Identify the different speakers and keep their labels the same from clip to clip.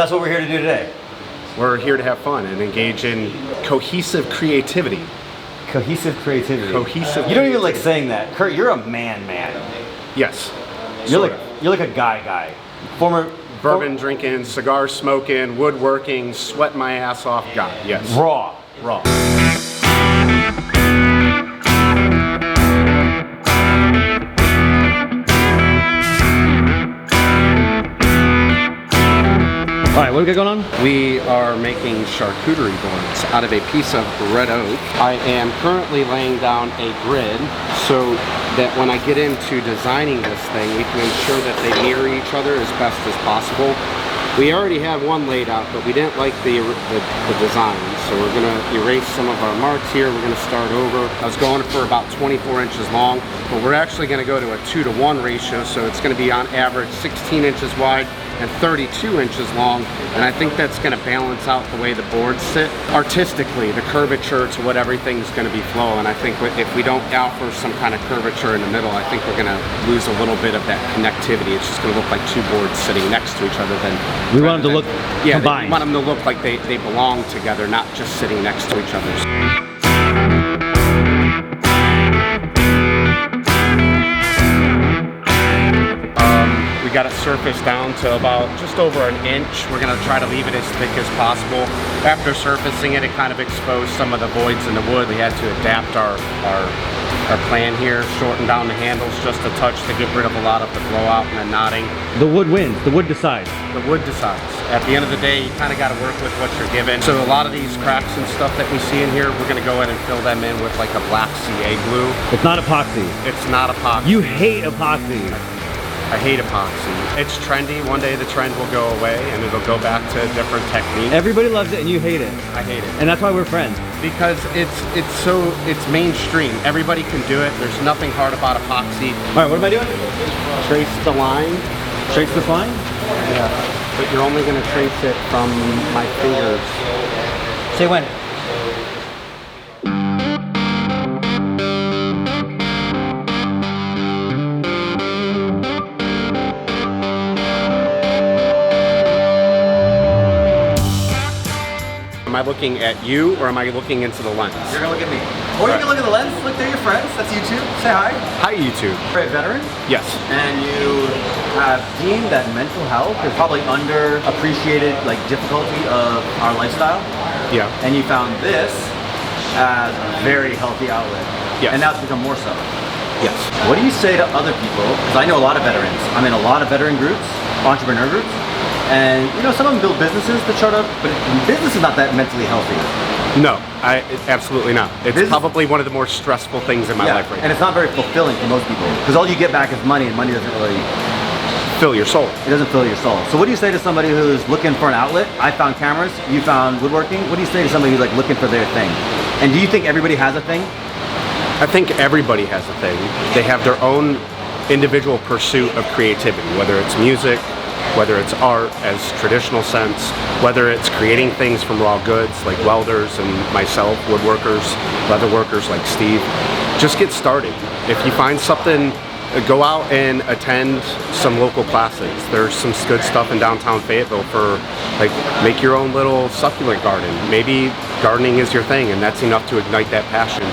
Speaker 1: That's what we're here to do today.
Speaker 2: We're here to have fun and engage in cohesive creativity.
Speaker 1: Cohesive creativity.
Speaker 2: Cohesive.
Speaker 1: You don't even like saying that. Kurt, you're a man.
Speaker 2: Yes.
Speaker 1: You're like a guy. Former
Speaker 2: bourbon drinking, cigar smoking, woodworking, sweating my ass off guy. Yes.
Speaker 1: Raw. All right, what do we got going on?
Speaker 2: We are making charcuterie boards out of a piece of red oak. I am currently laying down a grid so that when I get into designing this thing, we can ensure that they mirror each other as best as possible. We already had one laid out, but we didn't like the design, so we're gonna erase some of our marks here. We're gonna start over. I was going for about 24 inches long, but we're actually gonna go to a 2-to-1 ratio, so it's gonna be on average 16 inches wide and 32 inches long, and I think that's gonna balance out the way the boards sit. Artistically, the curvature to what everything's gonna be flowing. I think if we don't offer some kind of curvature in the middle, I think we're gonna lose a little bit of that connectivity. It's just gonna look like two boards sitting next to each other.
Speaker 1: We want them to look combined.
Speaker 2: We want them to look like they belong together, not just sitting next to each other. We got it surfaced down to about just over an inch. We're gonna try to leave it as thick as possible. After surfacing it, it kind of exposed some of the voids in the wood. We had to adapt our plan here, shorten down the handles just a touch to get rid of a lot of the blowout and the knotting.
Speaker 1: The wood wins, the wood decides.
Speaker 2: The wood decides. At the end of the day, you kind of got to work with what you're given. So a lot of these cracks and stuff that we see in here, we're gonna go in and fill them in with like a black CA glue.
Speaker 1: It's not epoxy.
Speaker 2: It's not epoxy.
Speaker 1: You hate epoxy.
Speaker 2: I hate epoxy. It's trendy. One day the trend will go away and it'll go back to a different technique.
Speaker 1: Everybody loves it and you hate it.
Speaker 2: I hate it.
Speaker 1: And that's why we're friends.
Speaker 2: Because it's mainstream. Everybody can do it. There's nothing hard about epoxy.
Speaker 1: All right, what am I doing?
Speaker 2: Trace the line.
Speaker 1: Trace this line?
Speaker 2: Yeah. But you're only gonna trace it from my fingers.
Speaker 1: Say when.
Speaker 2: Am I looking at you or am I looking into the lens?
Speaker 1: You're gonna look at me. Or you can look at the lens, look, they're your friends, that's YouTube, say hi.
Speaker 2: Hi, YouTube.
Speaker 1: You're a veteran?
Speaker 2: Yes.
Speaker 1: And you have deemed that mental health is probably underappreciated, like, difficulty of our lifestyle.
Speaker 2: Yeah.
Speaker 1: And you found this as a very healthy outlet.
Speaker 2: Yes.
Speaker 1: And now it's become more so.
Speaker 2: Yes.
Speaker 1: What do you say to other people? Because I know a lot of veterans. I'm in a lot of veteran groups, entrepreneur groups. And you know, some of them build businesses to try to, but business is not that mentally healthy.
Speaker 2: No, absolutely not. It's probably one of the more stressful things in my life right now.
Speaker 1: And it's not very fulfilling for most people. Because all you get back is money, and money doesn't really
Speaker 2: fill your soul.
Speaker 1: It doesn't fill your soul. So what do you say to somebody who's looking for an outlet? I found cameras, you found woodworking. What do you say to somebody who's like looking for their thing? And do you think everybody has a thing?
Speaker 2: I think everybody has a thing. They have their own individual pursuit of creativity, whether it's music, whether it's art as traditional sense, whether it's creating things from raw goods like welders and myself, woodworkers, leather workers like Steve. Just get started. If you find something, go out and attend some local classes. There's some good stuff in downtown Fayetteville for, like, make your own little succulent garden. Maybe gardening is your thing and that's enough to ignite that passion.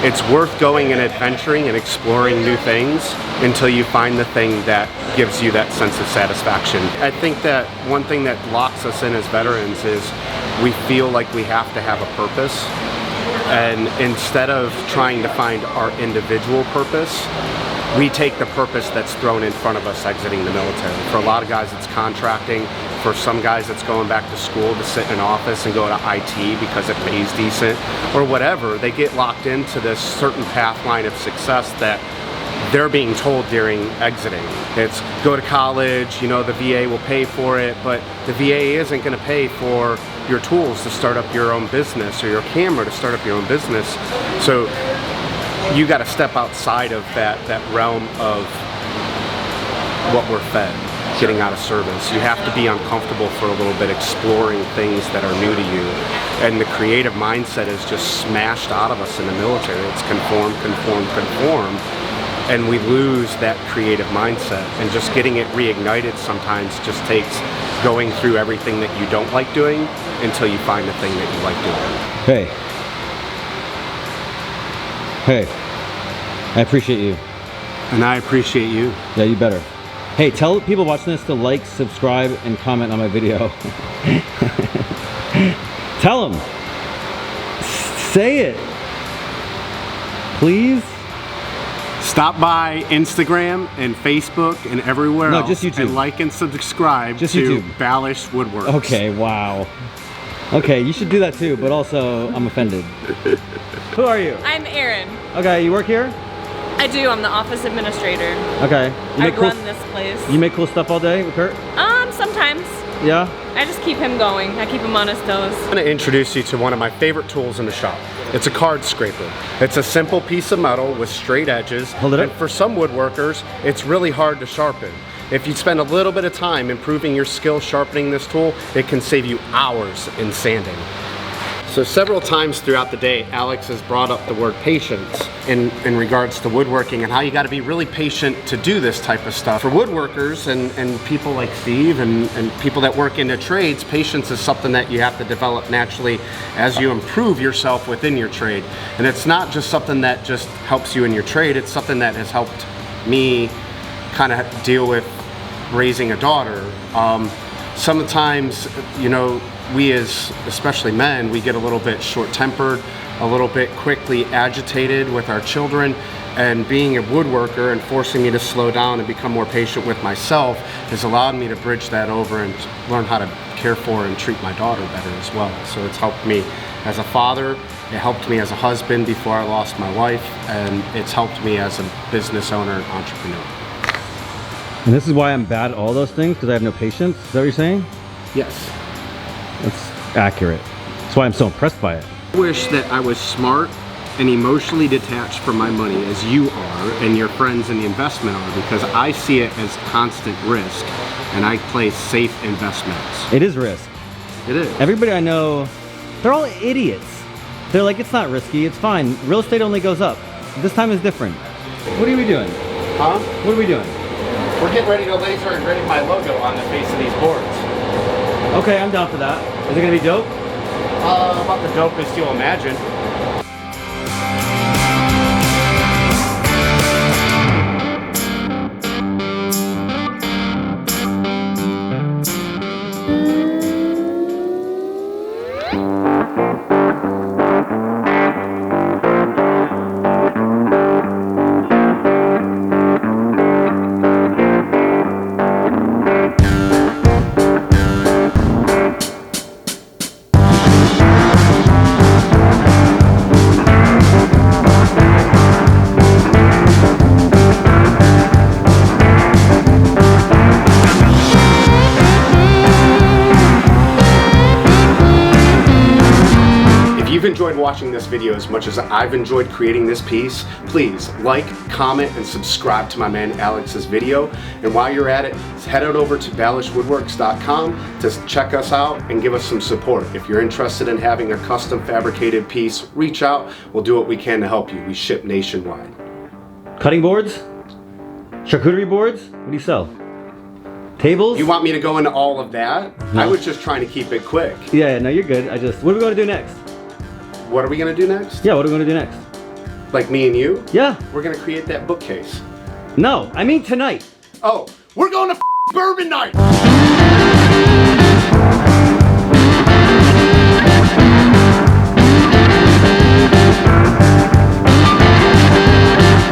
Speaker 2: It's worth going and adventuring and exploring new things until you find the thing that gives you that sense of satisfaction. I think that one thing that locks us in as veterans is we feel like we have to have a purpose. And instead of trying to find our individual purpose, we take the purpose that's thrown in front of us exiting the military. For a lot of guys, it's contracting. For some guys, it's going back to school to sit in an office and go to IT because it pays decent, or whatever. They get locked into this certain path line of success that they're being told during exiting. It's go to college, you know, the VA will pay for it, but the VA isn't going to pay for your tools to start up your own business or your camera to start up your own business. So you got to step outside of that realm of what we're fed, getting out of service. You have to be uncomfortable for a little bit, exploring things that are new to you. And the creative mindset is just smashed out of us in the military. It's conform, conform, conform. And we lose that creative mindset. And just getting it reignited sometimes just takes going through everything that you don't like doing until you find the thing that you like doing.
Speaker 3: Hey, I appreciate you.
Speaker 2: And I appreciate you.
Speaker 3: Yeah, you better. Hey, tell people watching this to like, subscribe, and comment on my video. Tell them. Say it. Please.
Speaker 2: Stop by Instagram and Facebook and everywhere else.
Speaker 3: No, just YouTube.
Speaker 2: And like and subscribe
Speaker 3: just
Speaker 2: to
Speaker 3: YouTube.
Speaker 2: Ballash Woodworks.
Speaker 3: Okay, wow. Okay, you should do that too, but also I'm offended. Who are you?
Speaker 4: I'm Erin.
Speaker 3: Okay, you work here?
Speaker 4: I do. I'm the office administrator.
Speaker 3: Okay. You
Speaker 4: I
Speaker 3: make cool,
Speaker 4: run this place.
Speaker 3: You make cool stuff all day with Kurt?
Speaker 4: Sometimes.
Speaker 3: Yeah?
Speaker 4: I just keep him going. I keep him on his toes.
Speaker 2: I'm going to introduce you to one of my favorite tools in the shop. It's a card scraper. It's a simple piece of metal with straight edges.
Speaker 3: Hold it up.
Speaker 2: And for some woodworkers, it's really hard to sharpen. If you spend a little bit of time improving your skill sharpening this tool, it can save you hours in sanding. So several times throughout the day, Alex has brought up the word patience in regards to woodworking and how you got to be really patient to do this type of stuff. For woodworkers and people like Steve and people that work into trades, patience is something that you have to develop naturally as you improve yourself within your trade. And it's not just something that just helps you in your trade, it's something that has helped me kind of deal with raising a daughter. Sometimes, you know, we as especially men, we get a little bit short-tempered, a little bit quickly agitated with our children, and being a woodworker and forcing me to slow down and become more patient with myself has allowed me to bridge that over and learn how to care for and treat my daughter better as well. So it's helped me as a father, it helped me as a husband before I lost my wife, and it's helped me as a business owner and entrepreneur.
Speaker 3: And this is why I'm bad at all those things, because I have no patience? Is that what you're saying?
Speaker 2: Yes.
Speaker 3: That's accurate. That's why I'm so impressed by it.
Speaker 2: I wish that I was smart and emotionally detached from my money as you are and your friends in the investment are, because I see it as constant risk and I place safe investments.
Speaker 3: It is risk.
Speaker 2: It is.
Speaker 3: Everybody I know, they're all idiots. They're like, it's not risky, it's fine. Real estate only goes up. This time is different. What are we doing?
Speaker 2: Huh?
Speaker 3: What are we doing?
Speaker 2: We're getting ready to laser engrave my logo on the face of these boards.
Speaker 3: Okay, I'm down for that. Is it gonna be dope?
Speaker 2: About the dopest you'll imagine. If you've enjoyed watching this video as much as I've enjoyed creating this piece, please like, comment, and subscribe to my man Alex's video. And while you're at it, head on over to ballashwoodworks.com to check us out and give us some support. If you're interested in having a custom fabricated piece, reach out. We'll do what we can to help you. We ship nationwide.
Speaker 3: Cutting boards? Charcuterie boards? What do you sell? Tables?
Speaker 2: You want me to go into all of that?
Speaker 3: No.
Speaker 2: I was just trying to keep it quick.
Speaker 3: Yeah, no, you're good. What are we gonna do next?
Speaker 2: What are we gonna do next?
Speaker 3: Yeah, what are we gonna do next?
Speaker 2: Like me and you?
Speaker 3: Yeah.
Speaker 2: We're gonna create that bookcase.
Speaker 3: No, I mean tonight.
Speaker 2: Oh, we're going to bourbon night!